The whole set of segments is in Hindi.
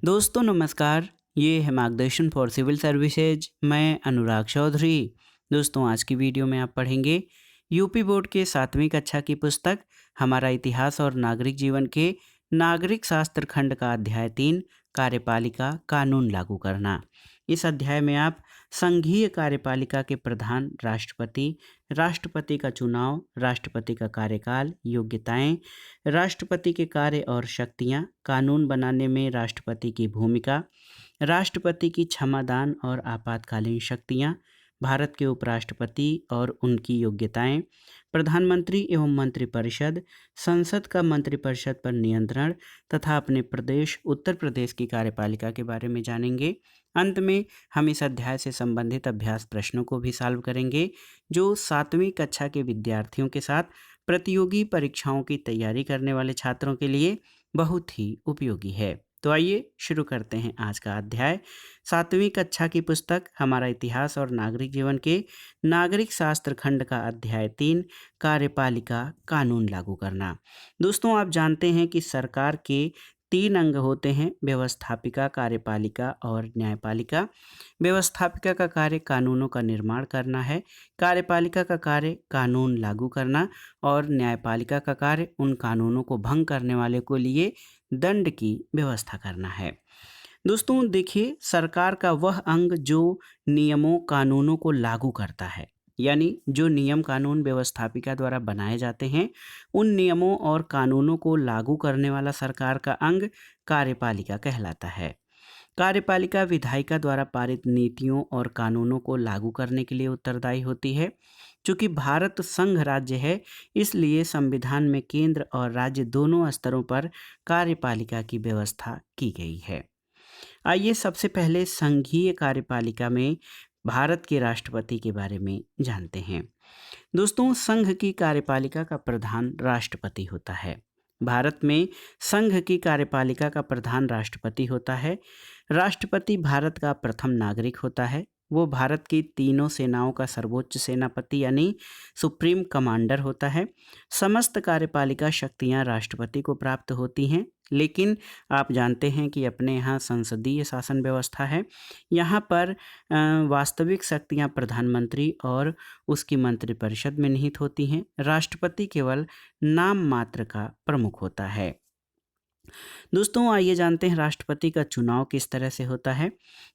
दोस्तों नमस्कार। ये है मार्गदर्शन फॉर सिविल सर्विसेज। मैं अनुराग चौधरी। दोस्तों आज की वीडियो में आप पढ़ेंगे यूपी बोर्ड के 7वीं कक्षा की पुस्तक हमारा इतिहास और नागरिक जीवन के नागरिक शास्त्र खंड का अध्याय 3 कार्यपालिका कानून लागू करना। इस अध्याय में आप संघीय कार्यपालिका के प्रधान राष्ट्रपति, राष्ट्रपति का चुनाव, राष्ट्रपति का कार्यकाल, योग्यताएं, राष्ट्रपति के कार्य और शक्तियां, कानून बनाने में राष्ट्रपति की भूमिका, राष्ट्रपति की क्षमादान और आपातकालीन शक्तियां, भारत के उपराष्ट्रपति और उनकी योग्यताएं, प्रधानमंत्री एवं मंत्रिपरिषद, संसद का मंत्रिपरिषद पर नियंत्रण तथा अपने प्रदेश उत्तर प्रदेश की कार्यपालिका के बारे में जानेंगे। अंत में हम इस अध्याय से संबंधित अभ्यास प्रश्नों को भी सॉल्व करेंगे जो 7वीं कक्षा के विद्यार्थियों के साथ प्रतियोगी परीक्षाओं की तैयारी करने वाले छात्रों के लिए बहुत ही उपयोगी है। तो आइए शुरू करते हैं आज का अध्याय। 7वीं कक्षा की पुस्तक हमारा इतिहास और नागरिक जीवन के नागरिक शास्त्र खंड का अध्याय 3 कार्यपालिका कानून लागू करना। दोस्तों आप जानते हैं कि सरकार के 3 अंग होते हैं, व्यवस्थापिका, कार्यपालिका और न्यायपालिका। व्यवस्थापिका का कार्य कानूनों का निर्माण करना है, कार्यपालिका का कार्य कानून लागू करना और न्यायपालिका का कार्य उन कानूनों को भंग करने वाले को लिए दंड की व्यवस्था करना है। दोस्तों देखिए, सरकार का वह अंग जो नियमों कानूनों को लागू करता है, यानी जो नियम कानून व्यवस्थापिका द्वारा बनाए जाते हैं उन नियमों और कानूनों को लागू करने वाला सरकार का अंग कार्यपालिका कहलाता है। कार्यपालिका विधायिका द्वारा पारित नीतियों और कानूनों को लागू करने के लिए उत्तरदायी होती है। चूंकि भारत संघ राज्य है, इसलिए संविधान में केंद्र और राज्य दोनों स्तरों पर कार्यपालिका की व्यवस्था की गई है। आइए सबसे पहले संघीय कार्यपालिका में भारत के राष्ट्रपति के बारे में जानते हैं। दोस्तों संघ की कार्यपालिका का प्रधान राष्ट्रपति होता है। भारत में संघ की कार्यपालिका का प्रधान राष्ट्रपति होता है। राष्ट्रपति भारत का प्रथम नागरिक होता है। वो भारत की तीनों सेनाओं का सर्वोच्च सेनापति यानी सुप्रीम कमांडर होता है। समस्त कार्यपालिका शक्तियां राष्ट्रपति को प्राप्त होती हैं, लेकिन आप जानते हैं कि अपने यहाँ संसदीय शासन व्यवस्था है। यहाँ पर वास्तविक शक्तियाँ प्रधानमंत्री और उसकी मंत्रिपरिषद में निहित होती हैं। राष्ट्रपति केवल नाम मात्र का प्रमुख होता है। दोस्तों आइए जानते हैं राष्ट्रपति का चुनाव किस तरह से होता है।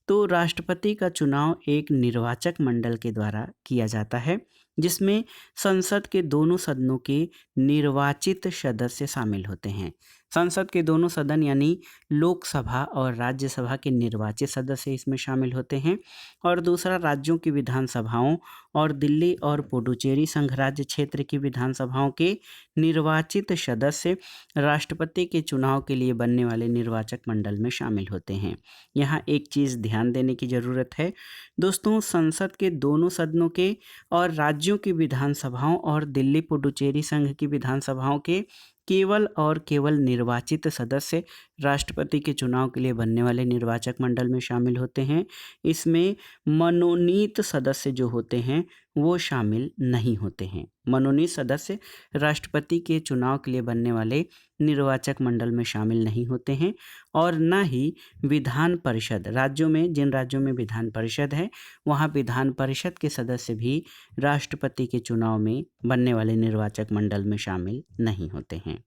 तो राष्ट्रपति का चुनाव एक निर्वाचक मंडल के द्वारा किया जाता है, जिसमें संसद के दोनों सदनों के निर्वाचित सदस्य शामिल होते हैं। संसद के दोनों सदन यानी लोकसभा और राज्यसभा के निर्वाचित सदस्य इसमें शामिल होते हैं। और दूसरा, राज्यों की विधानसभाओं और दिल्ली और पुडुचेरी संघ राज्य क्षेत्र की विधानसभाओं के निर्वाचित सदस्य राष्ट्रपति के चुनाव के लिए बनने वाले निर्वाचक मंडल में शामिल होते हैं। यहाँ एक चीज़ ध्यान देने की ज़रूरत है दोस्तों, संसद के दोनों सदनों के और राज्यों की विधानसभाओं और दिल्ली पुडुचेरी संघ की विधानसभाओं के केवल और केवल निर्वाचित सदस्य राष्ट्रपति के चुनाव के लिए बनने वाले निर्वाचक मंडल में शामिल होते हैं। इसमें मनोनीत सदस्य जो होते हैं वो शामिल नहीं होते हैं। मनोनीत सदस्य राष्ट्रपति के चुनाव के लिए बनने वाले निर्वाचक मंडल में शामिल नहीं होते हैं। और न ही विधान परिषद, राज्यों में जिन राज्यों में विधान परिषद है वहाँ विधान परिषद के सदस्य भी राष्ट्रपति के चुनाव में बनने वाले निर्वाचक मंडल में शामिल नहीं होते हैं।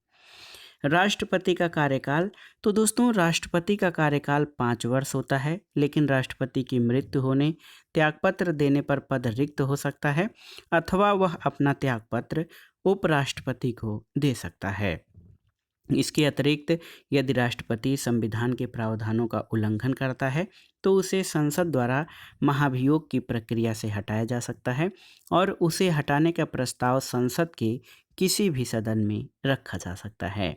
राष्ट्रपति का कार्यकाल, तो दोस्तों राष्ट्रपति का कार्यकाल 5 वर्ष होता है, लेकिन राष्ट्रपति की मृत्यु होने, त्यागपत्र देने पर पद रिक्त हो सकता है अथवा वह अपना त्यागपत्र उपराष्ट्रपति को दे सकता है। इसके अतिरिक्त यदि राष्ट्रपति संविधान के प्रावधानों का उल्लंघन करता है तो उसे संसद द्वारा महाभियोग की प्रक्रिया से हटाया जा सकता है और उसे हटाने का प्रस्ताव संसद के किसी भी सदन में रखा जा सकता है।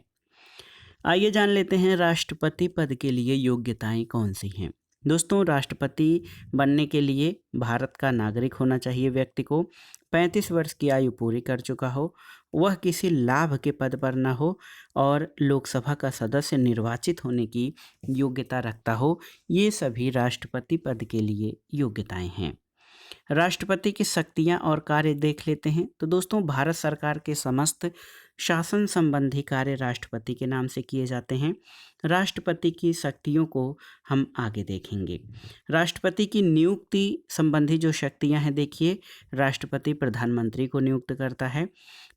आइए जान लेते हैं राष्ट्रपति पद के लिए योग्यताएं कौन सी हैं। दोस्तों राष्ट्रपति बनने के लिए भारत का नागरिक होना चाहिए व्यक्ति को, 35 वर्ष की आयु पूरी कर चुका हो, वह किसी लाभ के पद पर न हो और लोकसभा का सदस्य निर्वाचित होने की योग्यता रखता हो। ये सभी राष्ट्रपति पद के लिए योग्यताएं हैं। राष्ट्रपति की शक्तियां और कार्य देख लेते हैं। तो दोस्तों भारत सरकार के समस्त शासन संबंधी कार्य राष्ट्रपति के नाम से किए जाते हैं। राष्ट्रपति की शक्तियों को हम आगे देखेंगे। राष्ट्रपति की नियुक्ति संबंधी जो शक्तियां हैं, देखिए, राष्ट्रपति प्रधानमंत्री को नियुक्त करता है,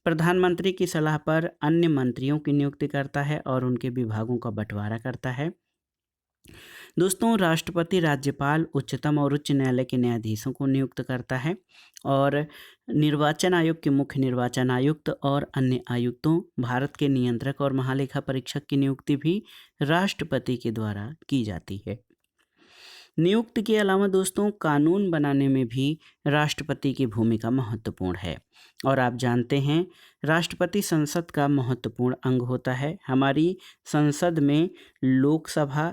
प्रधानमंत्री की सलाह पर अन्य मंत्रियों की नियुक्ति करता है और उनके विभागों का बंटवारा करता है। दोस्तों, राष्ट्रपति राज्यपाल, उच्चतम और उच्च न्यायालय के न्यायाधीशों को नियुक्त करता है और निर्वाचन आयोग के मुख्य निर्वाचन आयुक्त और अन्य आयुक्तों, भारत के नियंत्रक और महालेखा परीक्षक की नियुक्ति भी राष्ट्रपति के द्वारा की जाती है। नियुक्ति के अलावा दोस्तों, कानून बनाने में भी राष्ट्रपति की भूमिका महत्वपूर्ण है और आप जानते हैं, राष्ट्रपति संसद का महत्वपूर्ण अंग होता है। हमारी संसद में लोकसभा,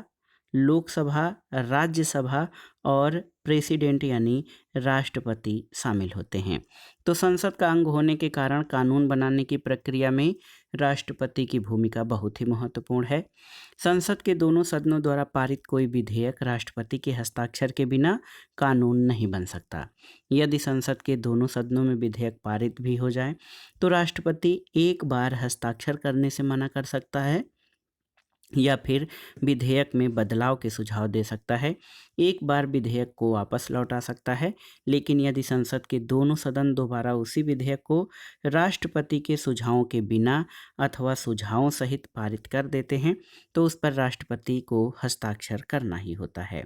राज्यसभा और प्रेसिडेंट यानी राष्ट्रपति शामिल होते हैं। तो संसद का अंग होने के कारण कानून बनाने की प्रक्रिया में राष्ट्रपति की भूमिका बहुत ही महत्वपूर्ण है। संसद के दोनों सदनों द्वारा पारित कोई विधेयक राष्ट्रपति के हस्ताक्षर के बिना कानून नहीं बन सकता। यदि संसद के दोनों सदनों में विधेयक पारित भी हो जाए तो राष्ट्रपति एक बार हस्ताक्षर करने से मना कर सकता है या फिर विधेयक में बदलाव के सुझाव दे सकता है। एक बार विधेयक को वापस लौटा सकता है, लेकिन यदि संसद के दोनों सदन दोबारा उसी विधेयक को राष्ट्रपति के सुझावों के बिना अथवा सुझावों सहित पारित कर देते हैं तो उस पर राष्ट्रपति को हस्ताक्षर करना ही होता है।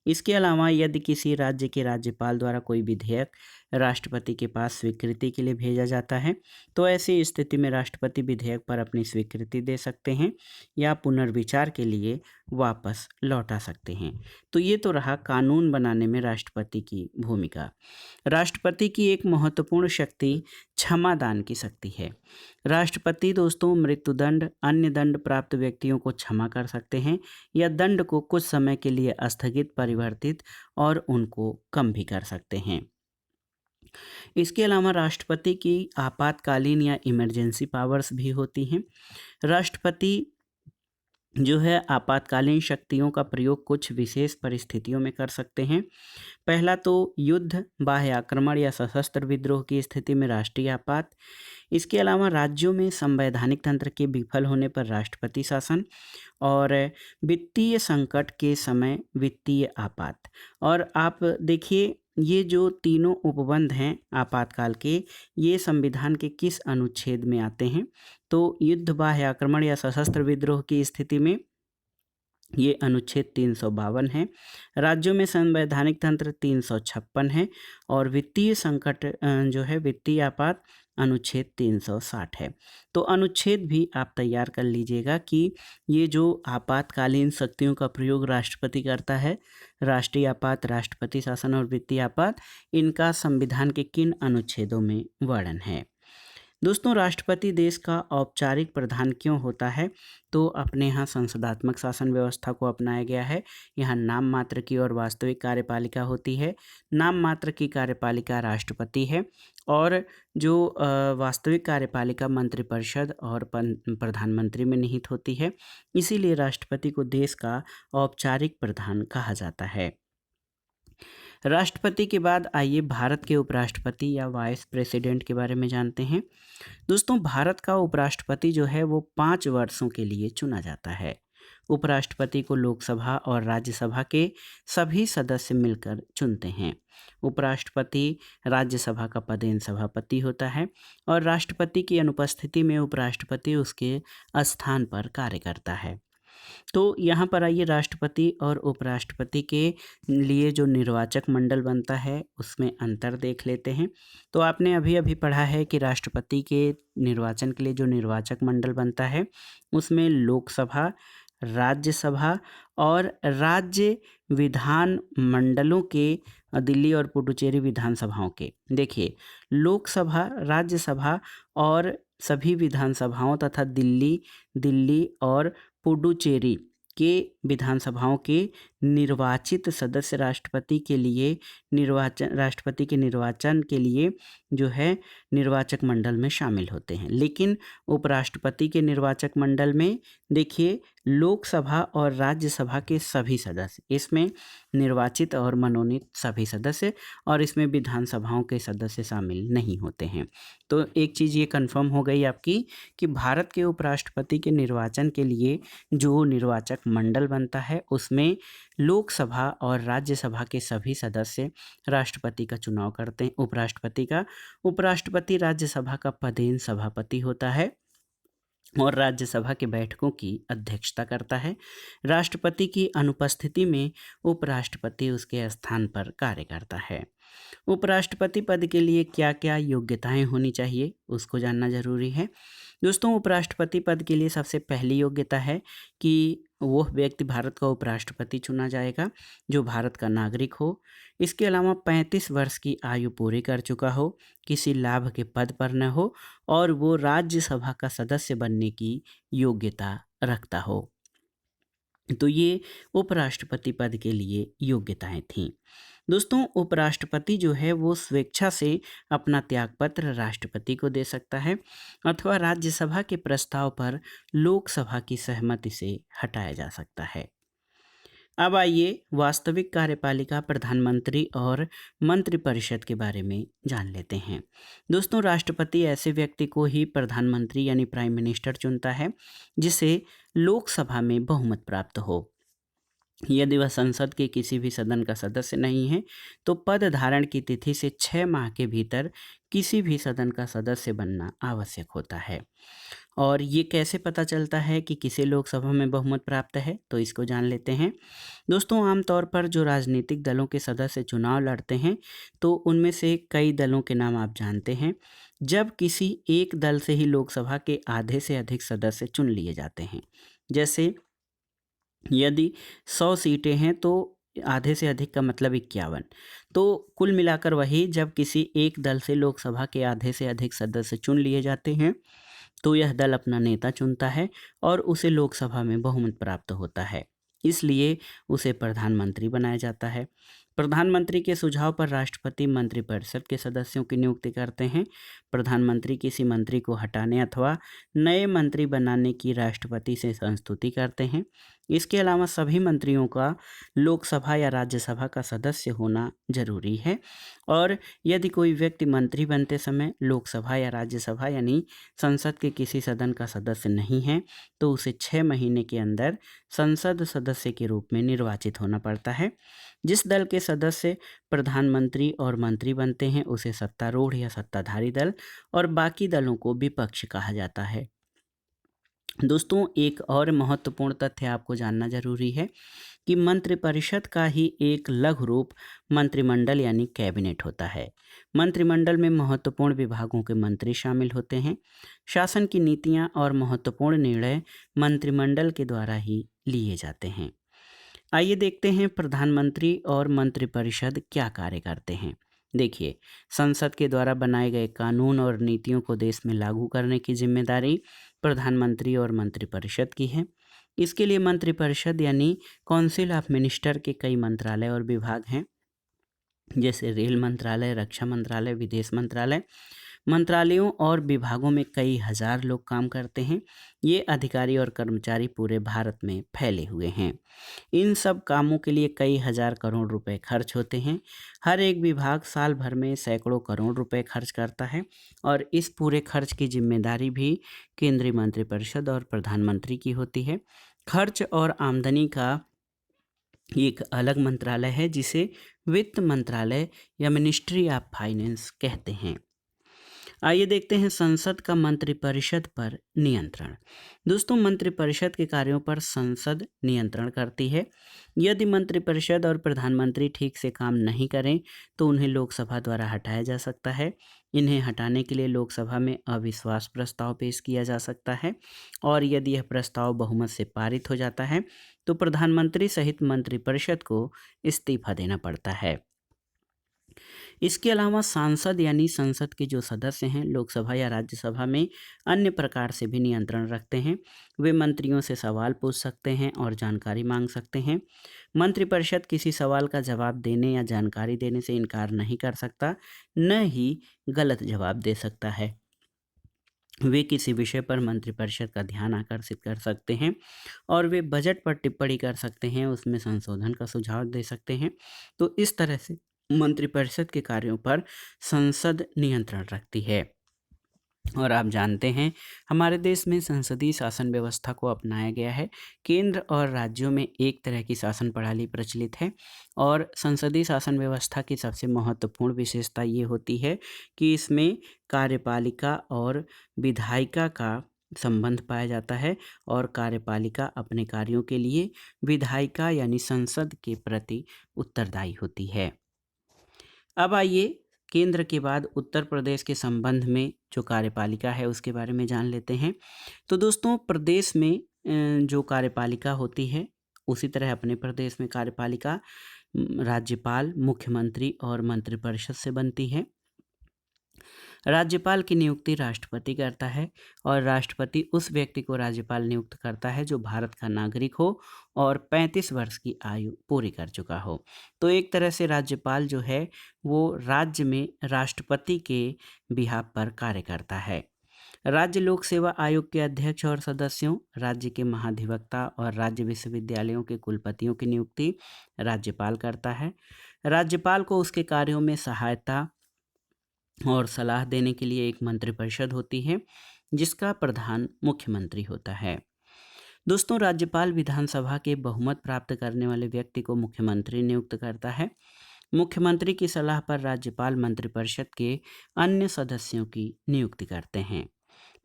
इसके अलावा यदि किसी राज्य के राज्यपाल द्वारा कोई विधेयक राष्ट्रपति के पास स्वीकृति के लिए भेजा जाता है तो ऐसी स्थिति में राष्ट्रपति विधेयक पर अपनी स्वीकृति दे सकते हैं या पुनर्विचार के लिए वापस लौटा सकते हैं। तो ये तो रहा कानून बनाने में राष्ट्रपति की भूमिका। राष्ट्रपति की एक महत्वपूर्ण शक्ति क्षमा दान की शक्ति है। राष्ट्रपति दोस्तों मृत्युदंड, अन्य दंड प्राप्त व्यक्तियों को क्षमा कर सकते हैं या दंड को कुछ समय के लिए स्थगित, परिवर्तित और उनको कम भी कर सकते हैं। इसके अलावा राष्ट्रपति की आपातकालीन या इमरजेंसी पावर्स भी होती हैं। राष्ट्रपति जो है आपातकालीन शक्तियों का प्रयोग कुछ विशेष परिस्थितियों में कर सकते हैं। पहला तो युद्ध, बाह्य आक्रमण या सशस्त्र विद्रोह की स्थिति में राष्ट्रीय आपात। इसके अलावा राज्यों में संवैधानिक तंत्र के विफल होने पर राष्ट्रपति शासन और वित्तीय संकट के समय वित्तीय आपात। और आप देखिए, ये जो तीनों उपबंध हैं आपातकाल के, ये संविधान के किस अनुच्छेद में आते हैं? तो युद्ध, बाह्य आक्रमण या सशस्त्र विद्रोह की स्थिति में ये अनुच्छेद 352 है। राज्यों में संवैधानिक तंत्र 356 है और वित्तीय संकट जो है वित्तीय आपात अनुच्छेद 360 है। तो अनुच्छेद भी आप तैयार कर लीजिएगा कि ये जो आपातकालीन शक्तियों का प्रयोग राष्ट्रपति करता है, राष्ट्रीय आपात, राष्ट्रपति शासन और वित्तीय आपात, इनका संविधान के किन अनुच्छेदों में वर्णन है। दोस्तों, राष्ट्रपति देश का औपचारिक प्रधान क्यों होता है? तो अपने यहाँ संसदात्मक शासन व्यवस्था को अपनाया गया है। यहाँ नाम मात्र की और वास्तविक कार्यपालिका होती है। नाम मात्र की कार्यपालिका राष्ट्रपति है और जो वास्तविक कार्यपालिका मंत्रिपरिषद और प्रधानमंत्री में निहित होती है। इसीलिए राष्ट्रपति को देश का औपचारिक प्रधान कहा जाता है। राष्ट्रपति के बाद आइए भारत के उपराष्ट्रपति या वाइस प्रेसिडेंट के बारे में जानते हैं। दोस्तों, भारत का उपराष्ट्रपति जो है वो 5 वर्षों के लिए चुना जाता है। उपराष्ट्रपति को लोकसभा और राज्यसभा के सभी सदस्य मिलकर चुनते हैं। उपराष्ट्रपति राज्यसभा का पदेन सभापति होता है और राष्ट्रपति की अनुपस्थिति में उपराष्ट्रपति उसके स्थान पर कार्य करता है। तो यहाँ पर आइए, राष्ट्रपति और उपराष्ट्रपति के लिए जो निर्वाचक मंडल बनता है उसमें अंतर देख लेते हैं। तो आपने अभी अभी पढ़ा है कि राष्ट्रपति के निर्वाचन के लिए जो निर्वाचक मंडल बनता है उसमें लोकसभा, राज्यसभा और राज्य विधान मंडलों के, दिल्ली और पुडुचेरी विधानसभाओं के, देखिए, लोकसभा, राज्यसभा और सभी विधानसभाओं तथा दिल्ली और पुडुचेरी के विधानसभाओं के निर्वाचित सदस्य राष्ट्रपति के निर्वाचन के लिए जो है निर्वाचक मंडल में शामिल होते हैं। लेकिन उपराष्ट्रपति के निर्वाचक मंडल में देखिए लोकसभा और राज्यसभा के सभी सदस्य, इसमें निर्वाचित और मनोनीत सभी सदस्य, और इसमें विधानसभाओं के सदस्य शामिल नहीं होते हैं। तो एक चीज़ ये कंफर्म हो गई आपकी कि भारत के उपराष्ट्रपति के निर्वाचन के लिए जो निर्वाचक मंडल बनता है उसमें लोकसभा और राज्यसभा के सभी सदस्य राष्ट्रपति का चुनाव करते हैं, उपराष्ट्रपति राज्यसभा का पदेन सभापति होता है और राज्यसभा के बैठकों की अध्यक्षता करता है। राष्ट्रपति की अनुपस्थिति में उपराष्ट्रपति उसके स्थान पर कार्य करता है। उपराष्ट्रपति पद के लिए क्या क्या योग्यताएं होनी चाहिए उसको जानना जरूरी है। दोस्तों, उपराष्ट्रपति पद के लिए सबसे पहली योग्यता है कि वह व्यक्ति भारत का उपराष्ट्रपति चुना जाएगा जो भारत का नागरिक हो। इसके अलावा 35 वर्ष की आयु पूरी कर चुका हो, किसी लाभ के पद पर न हो और वो राज्यसभा का सदस्य बनने की योग्यता रखता हो। तो ये उपराष्ट्रपति पद के लिए योग्यताएं थीं। दोस्तों, उपराष्ट्रपति जो है वो स्वेच्छा से अपना त्यागपत्र राष्ट्रपति को दे सकता है अथवा राज्यसभा के प्रस्ताव पर लोकसभा की सहमति से हटाया जा सकता है। अब आइए वास्तविक कार्यपालिका, प्रधानमंत्री और मंत्रिपरिषद के बारे में जान लेते हैं। दोस्तों, राष्ट्रपति ऐसे व्यक्ति को ही प्रधानमंत्री यानी प्राइम मिनिस्टर चुनता है जिसे लोकसभा में बहुमत प्राप्त हो। यदि वह संसद के किसी भी सदन का सदस्य नहीं है तो पद धारण की तिथि से 6 माह के भीतर किसी भी सदन का सदस्य बनना आवश्यक होता है। और ये कैसे पता चलता है कि किसे लोकसभा में बहुमत प्राप्त है, तो इसको जान लेते हैं। दोस्तों, आमतौर पर जो राजनीतिक दलों के सदस्य चुनाव लड़ते हैं तो उनमें से कई दलों के नाम आप जानते हैं। जब किसी एक दल से ही लोकसभा के आधे से अधिक सदस्य चुन लिए जाते हैं, जैसे यदि 100 सीटें हैं तो आधे से अधिक का मतलब 51, तो कुल मिलाकर वही जब किसी एक दल से लोकसभा के आधे से अधिक सदस्य चुन लिए जाते हैं तो यह दल अपना नेता चुनता है और उसे लोकसभा में बहुमत प्राप्त होता है, इसलिए उसे प्रधानमंत्री बनाया जाता है। प्रधानमंत्री के सुझाव पर राष्ट्रपति मंत्रिपरिषद के सदस्यों की नियुक्ति करते हैं। प्रधानमंत्री किसी मंत्री को हटाने अथवा नए मंत्री बनाने की राष्ट्रपति से संस्तुति करते हैं। इसके अलावा सभी मंत्रियों का लोकसभा या राज्यसभा का सदस्य होना जरूरी है और यदि कोई व्यक्ति मंत्री बनते समय लोकसभा या राज्यसभा यानी संसद के किसी सदन का सदस्य नहीं है तो उसे 6 महीने के अंदर संसद सदस्य के रूप में निर्वाचित होना पड़ता है। जिस दल के सदस्य प्रधानमंत्री और मंत्री बनते हैं उसे सत्तारूढ़ या सत्ताधारी दल और बाकी दलों को विपक्ष कहा जाता है। दोस्तों, एक और महत्वपूर्ण तथ्य आपको जानना जरूरी है कि मंत्रिपरिषद का ही एक लघु रूप मंत्रिमंडल यानी कैबिनेट होता है। मंत्रिमंडल में महत्वपूर्ण विभागों के मंत्री शामिल होते हैं। शासन की नीतियां और महत्वपूर्ण निर्णय मंत्रिमंडल के द्वारा ही लिए जाते हैं। आइए देखते हैं प्रधानमंत्री और मंत्रिपरिषद क्या कार्य करते हैं। देखिए, संसद के द्वारा बनाए गए कानून और नीतियों को देश में लागू करने की जिम्मेदारी प्रधानमंत्री और मंत्रिपरिषद की है। इसके लिए मंत्रिपरिषद यानी काउंसिल ऑफ मिनिस्टर के कई मंत्रालय और विभाग हैं, जैसे रेल मंत्रालय, रक्षा मंत्रालय, विदेश मंत्रालय। मंत्रालयों और विभागों में कई हजार लोग काम करते हैं। ये अधिकारी और कर्मचारी पूरे भारत में फैले हुए हैं। इन सब कामों के लिए कई हजार करोड़ रुपए खर्च होते हैं। हर एक विभाग साल भर में सैकड़ों करोड़ रुपए खर्च करता है और इस पूरे खर्च की जिम्मेदारी भी केंद्रीय मंत्रिपरिषद और प्रधानमंत्री की होती है। खर्च और आमदनी का एक अलग मंत्रालय है जिसे वित्त मंत्रालय या मिनिस्ट्री ऑफ फाइनेंस कहते हैं। आइए देखते हैं संसद का मंत्रिपरिषद पर नियंत्रण। दोस्तों, मंत्रिपरिषद के कार्यों पर संसद नियंत्रण करती है। यदि मंत्रिपरिषद और प्रधानमंत्री ठीक से काम नहीं करें तो उन्हें लोकसभा द्वारा हटाया जा सकता है। इन्हें हटाने के लिए लोकसभा में अविश्वास प्रस्ताव पेश किया जा सकता है और यदि यह प्रस्ताव बहुमत से पारित हो जाता है तो प्रधानमंत्री सहित मंत्रिपरिषद को इस्तीफा देना पड़ता है। इसके अलावा सांसद यानी संसद के जो सदस्य हैं लोकसभा या राज्यसभा में अन्य प्रकार से भी नियंत्रण रखते हैं। वे मंत्रियों से सवाल पूछ सकते हैं और जानकारी मांग सकते हैं। मंत्रिपरिषद किसी सवाल का जवाब देने या जानकारी देने से इनकार नहीं कर सकता, न ही गलत जवाब दे सकता है। वे किसी विषय पर मंत्रिपरिषद का ध्यान आकर्षित कर सकते हैं और वे बजट पर टिप्पणी कर सकते हैं, उसमें संशोधन का सुझाव दे सकते हैं। तो इस तरह से मंत्रिपरिषद के कार्यों पर संसद नियंत्रण रखती है। और आप जानते हैं हमारे देश में संसदीय शासन व्यवस्था को अपनाया गया है। केंद्र और राज्यों में एक तरह की शासन प्रणाली प्रचलित है और संसदीय शासन व्यवस्था की सबसे महत्वपूर्ण विशेषता ये होती है कि इसमें कार्यपालिका और विधायिका का संबंध पाया जाता है और कार्यपालिका अपने कार्यों के लिए विधायिका यानी संसद के प्रति उत्तरदायी होती है। अब आइए केंद्र के बाद उत्तर प्रदेश के संबंध में जो कार्यपालिका है उसके बारे में जान लेते हैं। तो दोस्तों प्रदेश में जो कार्यपालिका होती है उसी तरह अपने प्रदेश में कार्यपालिका राज्यपाल, मुख्यमंत्री और मंत्रिपरिषद से बनती है। राज्यपाल की नियुक्ति राष्ट्रपति करता है और राष्ट्रपति उस व्यक्ति को राज्यपाल नियुक्त करता है जो भारत का नागरिक हो और 35 वर्ष की आयु पूरी कर चुका हो। तो एक तरह से राज्यपाल जो है वो राज्य में राष्ट्रपति के बिहाफ पर कार्य करता है। राज्य लोक सेवा आयोग के अध्यक्ष और सदस्यों, राज्य के महाधिवक्ता और राज्य विश्वविद्यालयों के कुलपतियों की नियुक्ति राज्यपाल करता है। राज्यपाल को उसके कार्यों में सहायता और सलाह देने के लिए एक मंत्रिपरिषद होती है जिसका प्रधान मुख्यमंत्री होता है। दोस्तों राज्यपाल विधानसभा के बहुमत प्राप्त करने वाले व्यक्ति को मुख्यमंत्री नियुक्त करता है। मुख्यमंत्री की सलाह पर राज्यपाल मंत्रिपरिषद के अन्य सदस्यों की नियुक्ति करते हैं।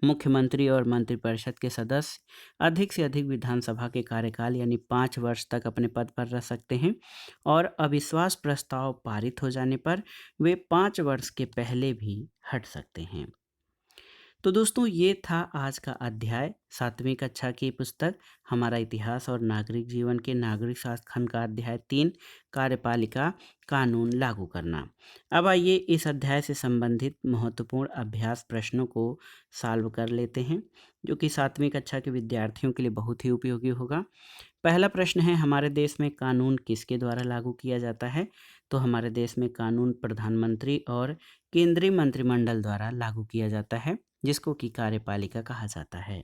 मुख्यमंत्री और मंत्रिपरिषद के सदस्य अधिक से अधिक विधानसभा के कार्यकाल यानी 5 वर्ष तक अपने पद पर रह सकते हैं और अविश्वास प्रस्ताव पारित हो जाने पर वे 5 वर्ष के पहले भी हट सकते हैं। तो दोस्तों ये था आज का अध्याय 7वीं कक्षा की पुस्तक हमारा इतिहास और नागरिक जीवन के नागरिक शास्त्र खंड का अध्याय 3 कार्यपालिका कानून लागू करना। अब आइए इस अध्याय से संबंधित महत्वपूर्ण अभ्यास प्रश्नों को सॉल्व कर लेते हैं जो कि 7वीं कक्षा के विद्यार्थियों के लिए बहुत ही उपयोगी होगा। पहला प्रश्न है हमारे देश में कानून किसके द्वारा लागू किया जाता है? तो हमारे देश में कानून प्रधानमंत्री और केंद्रीय मंत्रिमंडल द्वारा लागू किया जाता है जिसको कि कार्यपालिका कहा जाता है।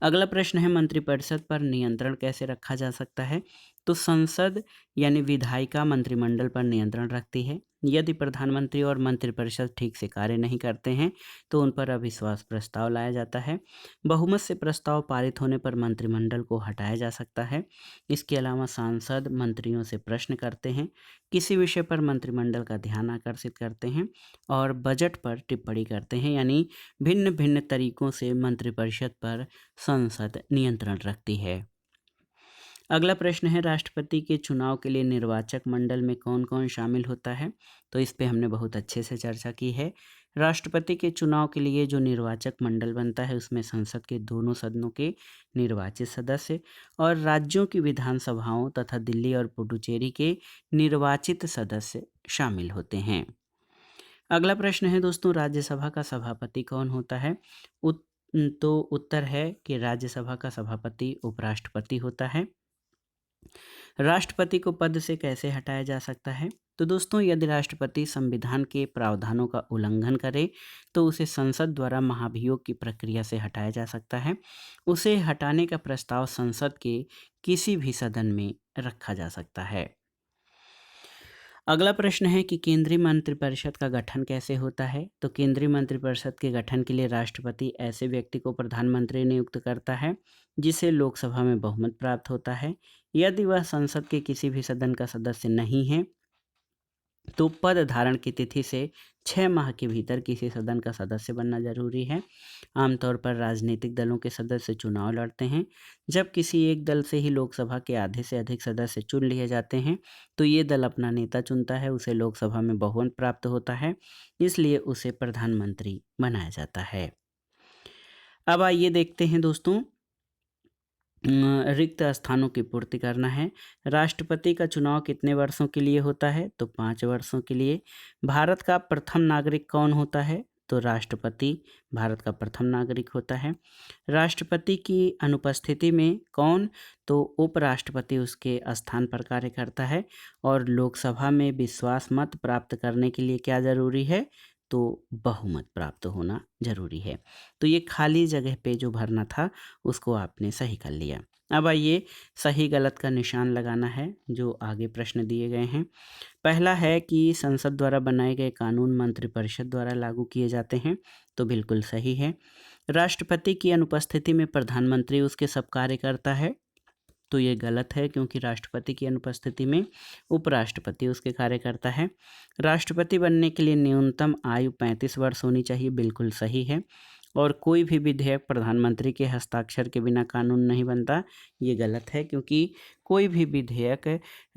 अगला प्रश्न है मंत्रिपरिषद पर नियंत्रण कैसे रखा जा सकता है? तो संसद यानी विधायिका मंत्रिमंडल पर नियंत्रण रखती है। यदि प्रधानमंत्री और मंत्रिपरिषद ठीक से कार्य नहीं करते हैं तो उन पर अविश्वास प्रस्ताव लाया जाता है। बहुमत से प्रस्ताव पारित होने पर मंत्रिमंडल को हटाया जा सकता है। इसके अलावा सांसद मंत्रियों से प्रश्न करते हैं, किसी विषय पर मंत्रिमंडल का ध्यान आकर्षित करते हैं और बजट पर टिप्पणी करते हैं, यानी भिन्न भिन्न तरीकों से मंत्रिपरिषद पर संसद नियंत्रण रखती है। अगला प्रश्न है राष्ट्रपति के चुनाव के लिए निर्वाचक मंडल में कौन कौन शामिल होता है? तो इस पे हमने बहुत अच्छे से चर्चा की है। राष्ट्रपति के चुनाव के लिए जो निर्वाचक मंडल बनता है उसमें संसद के दोनों सदनों के निर्वाचित सदस्य और राज्यों की विधानसभाओं तथा दिल्ली और पुडुचेरी के निर्वाचित सदस्य शामिल होते हैं। अगला प्रश्न है दोस्तों राज्यसभा का सभापति कौन होता है? तो उत्तर है कि राज्यसभा का सभापति उपराष्ट्रपति होता है। राष्ट्रपति को पद से कैसे हटाया जा सकता है? तो दोस्तों यदि राष्ट्रपति संविधान के प्रावधानों का उल्लंघन करे तो उसे संसद द्वारा महाभियोग की प्रक्रिया से हटाया जा सकता है। उसे हटाने का प्रस्ताव संसद के किसी भी सदन में रखा जा सकता है। अगला प्रश्न है कि केंद्रीय मंत्रिपरिषद का गठन कैसे होता है? तो केंद्रीय मंत्रिपरिषद के गठन के लिए राष्ट्रपति ऐसे व्यक्ति को प्रधानमंत्री नियुक्त करता है जिसे लोकसभा में बहुमत प्राप्त होता है। यदि वह संसद के किसी भी सदन का सदस्य नहीं है तो पद धारण की तिथि से 6 माह के भीतर किसी सदन का सदस्य बनना जरूरी है। आमतौर पर राजनीतिक दलों के सदस्य चुनाव लड़ते हैं। जब किसी एक दल से ही लोकसभा के आधे से अधिक सदस्य चुन लिए जाते हैं तो ये दल अपना नेता चुनता है, उसे लोकसभा में बहुमत प्राप्त होता है, इसलिए उसे प्रधानमंत्री बनाया जाता है। अब आइए देखते हैं दोस्तों रिक्त स्थानों की पूर्ति करना है। राष्ट्रपति का चुनाव कितने वर्षों के लिए होता है? तो 5 वर्षों के लिए। भारत का प्रथम नागरिक कौन होता है? तो राष्ट्रपति भारत का प्रथम नागरिक होता है। राष्ट्रपति की अनुपस्थिति में कौन? तो उपराष्ट्रपति उसके स्थान पर कार्य करता है। और लोकसभा में विश्वास मत प्राप्त करने के लिए क्या जरूरी है? तो बहुमत प्राप्त होना ज़रूरी है। तो ये खाली जगह पे जो भरना था उसको आपने सही कर लिया। अब आइए सही गलत का निशान लगाना है जो आगे प्रश्न दिए गए हैं। पहला है कि संसद द्वारा बनाए गए कानून मंत्रिपरिषद द्वारा लागू किए जाते हैं, तो बिल्कुल सही है। राष्ट्रपति की अनुपस्थिति में प्रधानमंत्री उसके सब कार्य करता है, तो ये गलत है क्योंकि राष्ट्रपति की अनुपस्थिति में उपराष्ट्रपति उसके कार्य करता है। राष्ट्रपति बनने के लिए न्यूनतम आयु 35 वर्ष होनी चाहिए, बिल्कुल सही है। और कोई भी विधेयक प्रधानमंत्री के हस्ताक्षर के बिना कानून नहीं बनता, ये गलत है क्योंकि कोई भी विधेयक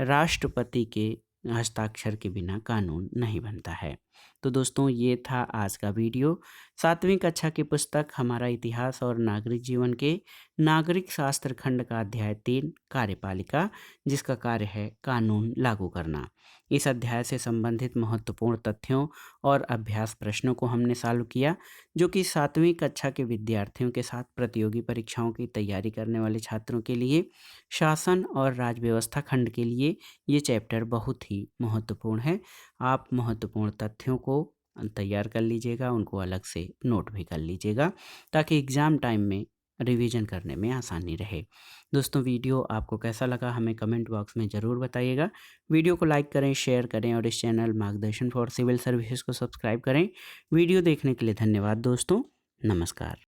राष्ट्रपति के हस्ताक्षर के बिना कानून नहीं बनता है। तो दोस्तों ये था आज का वीडियो। 7वीं कक्षा की पुस्तक हमारा इतिहास और नागरिक जीवन के नागरिक शास्त्र खंड का अध्याय 3 कार्यपालिका, जिसका कार्य है कानून लागू करना। इस अध्याय से संबंधित महत्वपूर्ण तथ्यों और अभ्यास प्रश्नों को हमने सॉल्व किया, जो कि 7वीं कक्षा के विद्यार्थियों के साथ प्रतियोगी परीक्षाओं की तैयारी करने वाले छात्रों के लिए शासन और राज व्यवस्था खंड के लिए ये चैप्टर बहुत ही महत्वपूर्ण है। आप महत्वपूर्ण तथ्यों को तैयार कर लीजिएगा, उनको अलग से नोट भी कर लीजिएगा ताकि एग्ज़ाम टाइम में रिवीजन करने में आसानी रहे। दोस्तों वीडियो आपको कैसा लगा हमें कमेंट बॉक्स में ज़रूर बताइएगा। वीडियो को लाइक करें, शेयर करें और इस चैनल मार्गदर्शन फॉर सिविल सर्विसेज को सब्सक्राइब करें। वीडियो देखने के लिए धन्यवाद दोस्तों। नमस्कार।